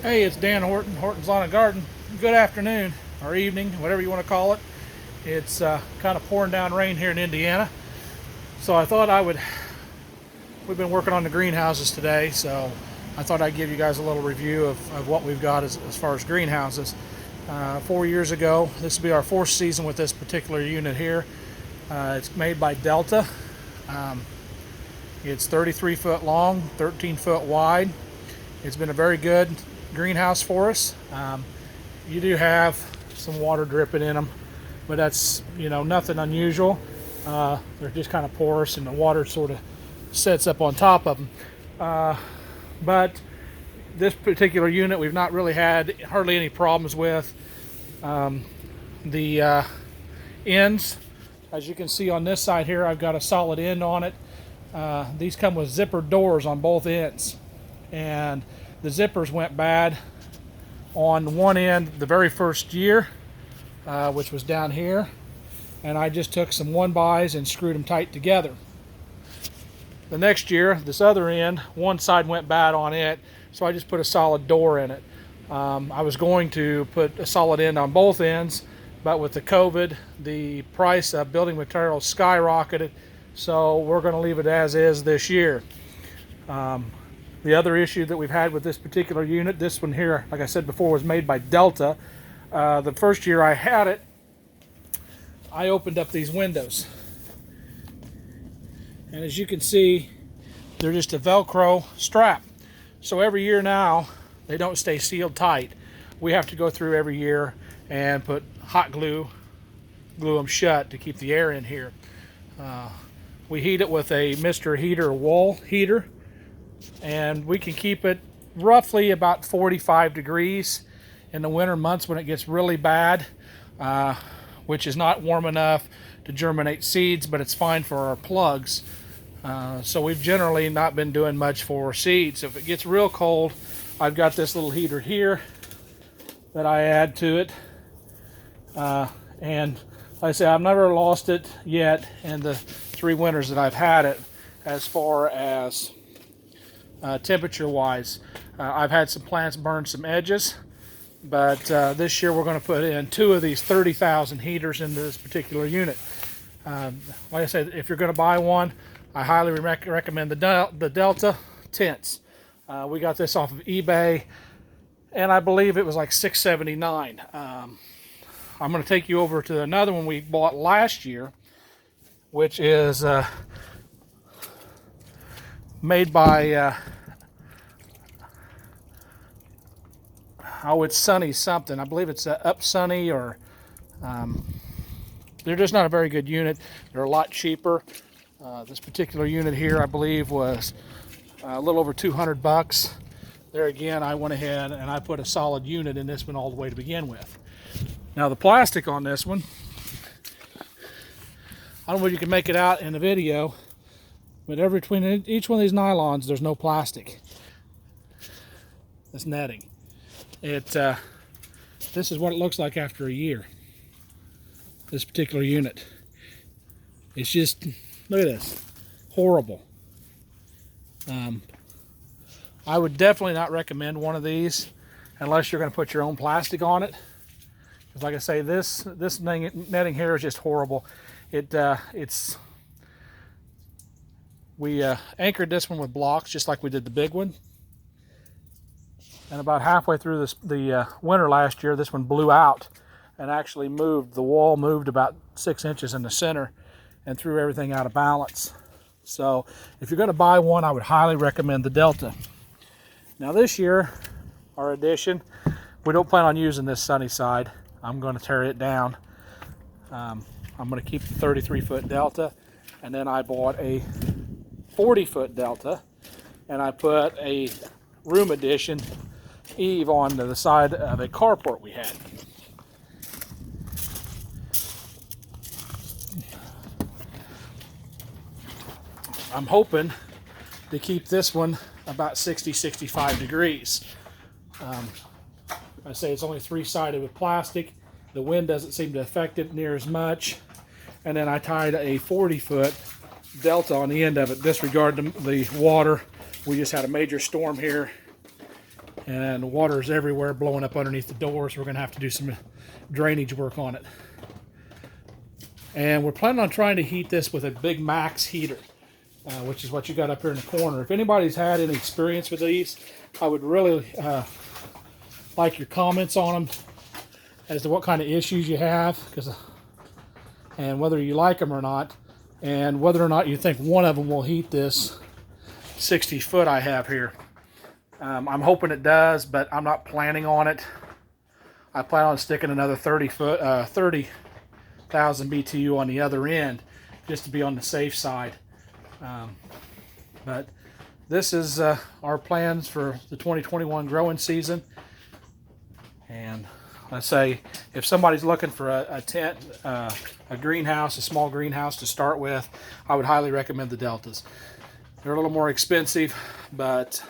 Hey, it's Dan Horton, Horton's Lawn and Garden. Good afternoon, or evening, whatever you want to call it. It's kind of pouring down rain here in Indiana. So I thought we've been working on the greenhouses today, so I thought I'd give you guys a little review of what we've got as far as greenhouses. 4 years ago, this will be our fourth season with this particular unit here. It's made by Delta. Um, it's 33 foot long, 13 foot wide. It's been a very good greenhouse for us. You do have some water dripping in them, but that's nothing unusual. They're just kind of porous, and the water sort of sets up on top of them. But this particular unit, we've not really had hardly any problems with. The ends, as you can see on this side here, I've got a solid end on it. These come with zipper doors on both ends, and the zippers went bad on one end the very first year, which was down here, and I just took some 1-bys and screwed them tight together. The next year, this other end, one side went bad on it, so I just put a solid door in it. I was going to put a solid end on both ends, but with the COVID, the price of building materials skyrocketed, so we're going to leave it as is this year. The other issue that we've had with this particular unit, this one here, like I said before, was made by Delta. The first year I had it, I opened up these windows. And as you can see, they're just a Velcro strap. So every year now, they don't stay sealed tight. We have to go through every year and put hot glue them shut to keep the air in here. We heat it with a Mr. Heater wall heater, and we can keep it roughly about 45 degrees in the winter months when it gets really bad, which is not warm enough to germinate seeds, but it's fine for our plugs. So we've generally not been doing much for seeds. If it gets real cold, I've got this little heater here that I add to it. And like I say, I've never lost it yet in the 3 winters that I've had it as far as temperature wise. I've had some plants burn some edges, but this year we're going to put in 2 of these 30,000 heaters into this particular unit. Like I said, if you're going to buy one, I highly recommend the Delta tents. We got this off of eBay, and I believe it was like $6.79. I'm going to take you over to another one we bought last year, which is made by outsunny something. I believe it's outsunny, or they're just not a very good unit. They're a lot cheaper. This particular unit here, I believe, was a little over $200. There again, I went ahead and I put a solid unit in this one all the way to begin with. Now the plastic on this one, I don't know if you can make it out in the video, but between each one of these nylons, there's no plastic. This netting. This is what it looks like after a year. This particular unit. It's just, look at this, horrible. I would definitely not recommend one of these unless you're going to put your own plastic on it. Because like I say, this netting here is just horrible. We anchored this one with blocks just like we did the big one. And about halfway through the winter last year, this one blew out and actually moved. The wall moved about 6 inches in the center and threw everything out of balance. So if you're going to buy one, I would highly recommend the Delta. Now this year, our addition, we don't plan on using this sunny side. I'm going to tear it down. I'm going to keep the 33-foot Delta, and then I bought a 40-foot Delta, and I put a room addition eave on the side of a carport we had. I'm hoping to keep this one about 60-65 degrees. I say it's only 3-sided with plastic. The wind doesn't seem to affect it near as much. And then I tied a 40-foot Delta on the end of it. Disregard the water. We just had a major storm here and water's everywhere blowing up underneath the doors. We're going to have to do some drainage work on it. And we're planning on trying to heat this with a Big Max heater, which is what you got up here in the corner. If anybody's had any experience with these, I would really like your comments on them as to what kind of issues you have, and whether you like them or not, and whether or not you think one of them will heat this 60 foot I have here. I'm hoping it does, but I'm not planning on it. I plan on sticking another 30,000 BTU on the other end, just to be on the safe side. But this is our plans for the 2021 growing season. And I say, if somebody's looking for a tent, a greenhouse, a small greenhouse to start with, I would highly recommend the Deltas. They're a little more expensive, but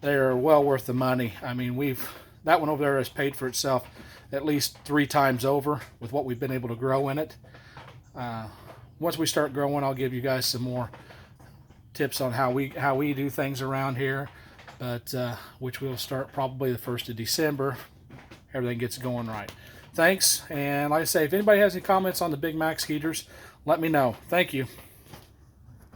they're well worth the money. I mean, that one over there has paid for itself at least 3 times over with what we've been able to grow in it. Once we start growing, I'll give you guys some more tips on how we do things around here, but which we'll start probably the 1st of December. Everything gets going right. Thanks, and like I say, if anybody has any comments on the Big Max heaters, let me know. Thank you.